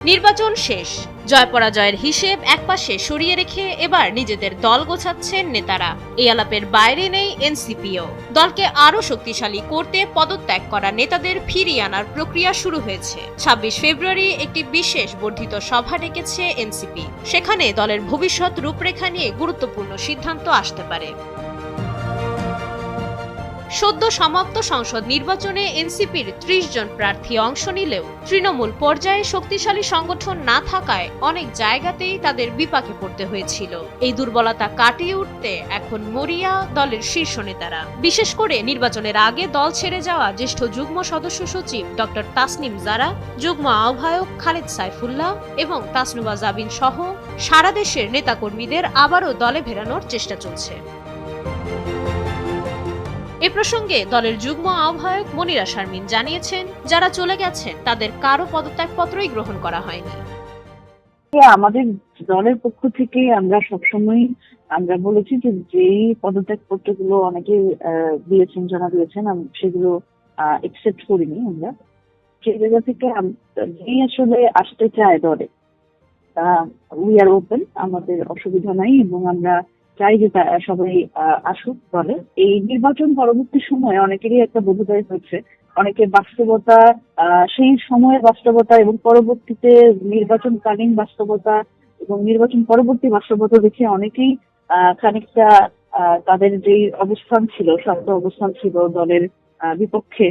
নির্বাচন শেষ, জয় পরাজয়ের হিসেব একপাশে সরিয়ে রেখে এবার নিজেদের দল গোছাচ্ছেন নেতারা। এই আলাপের বাইরে নেই এনসিপিও। দলকে আরো শক্তিশালী করতে পদত্যাগ করা নেতাদের ফিরিয়ে আনার প্রক্রিয়া শুরু হয়েছে। ২৬ ফেব্রুয়ারি একটি বিশেষ বর্ধিত সভা ডেকেছে এনসিপি। সেখানে দলের ভবিষ্যৎ রূপরেখা নিয়ে গুরুত্বপূর্ণ সিদ্ধান্ত আসতে পারে। সদ্য সমাপ্ত সংসদ নির্বাচনে এনসিপির ৩০ জন প্রার্থী অংশ নিলেও তৃণমূল পর্যায়ে শক্তিশালী সংগঠন না থাকায় অনেক জায়গাতেই তাদের বিপাকে পড়তে হয়েছিল। এই দুর্বলতা কাটিয়ে উঠতে এখন মরিয়া দলের শীর্ষ নেতারা। বিশেষ করে নির্বাচনের আগে দল ছেড়ে যাওয়া জ্যেষ্ঠ যুগ্ম সদস্য সচিব ডক্টর তাসনিম জারা, যুগ্ম আহ্বায়ক খালেদ সাইফুল্লাহ এবং তাসনুবা জাবিন সহ সারা দেশের নেতাকর্মীদের আবারও দলে ফেরানোর চেষ্টা চলছে। এ প্রসঙ্গে দলের যুগ্ম আহ্বায়ক মনিরা শারমিন জানিয়েছেন, যারা চলে গেছেন তাদের কারো পদত্যাগপত্রই গ্রহণ করা হয়নি। আমাদের দলের পক্ষ থেকে আমরা সবসময় বলেছি যে যেই পদত্যাগপত্রগুলো অনেকে দিয়েছেন, জমা দিয়েছেন, সেগুলো একসেপ্ট করিনি। আমরা সেই জায়গা থেকে যেই আসলে আসতে চায় দলে, উই আর ওপেন, আমাদের অসুবিধা নাই এবং আমরা চাই যে সবাই আসুক দলে। এই নির্বাচন পরবর্তী সময়ে অনেকেরই একটা বোধোদয় হচ্ছে, অনেকের বাস্তবতা, সেই সময়ের বাস্তবতা এবং পরবর্তীতে নির্বাচনকালীন বাস্তবতা এবং নির্বাচন পরবর্তী বাস্তবতা দেখে অনেকেই খানিকটা তাদের যে অবস্থান ছিল, শক্ত অবস্থান ছিল দলের বিপক্ষে,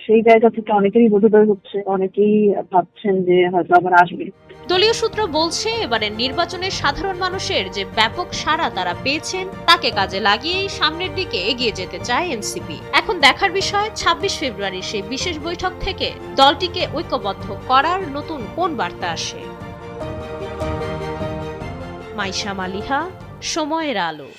সেই জায়গা থেকে অনেকেরই বোধোদয় হচ্ছে, অনেকেই ভাবছেন যে হয়তো আবার আসবে। দলীয় সূত্র বলছে, এবারের নির্বাচনে সাধারণ মানুষের যে ব্যাপক সাড়া তারা পেয়েছেন তাকে কাজে লাগিয়েই সামনের দিকে এগিয়ে যেতে চায় এনসিপি। এখন দেখার বিষয় ২৬ ফেব্রুয়ারির সেই বিশেষ বৈঠক থেকে দলটিকে ঐক্যবদ্ধ করার নতুন কোন বার্তা আসে। মাইশা মালিহা, সময়ের আলো।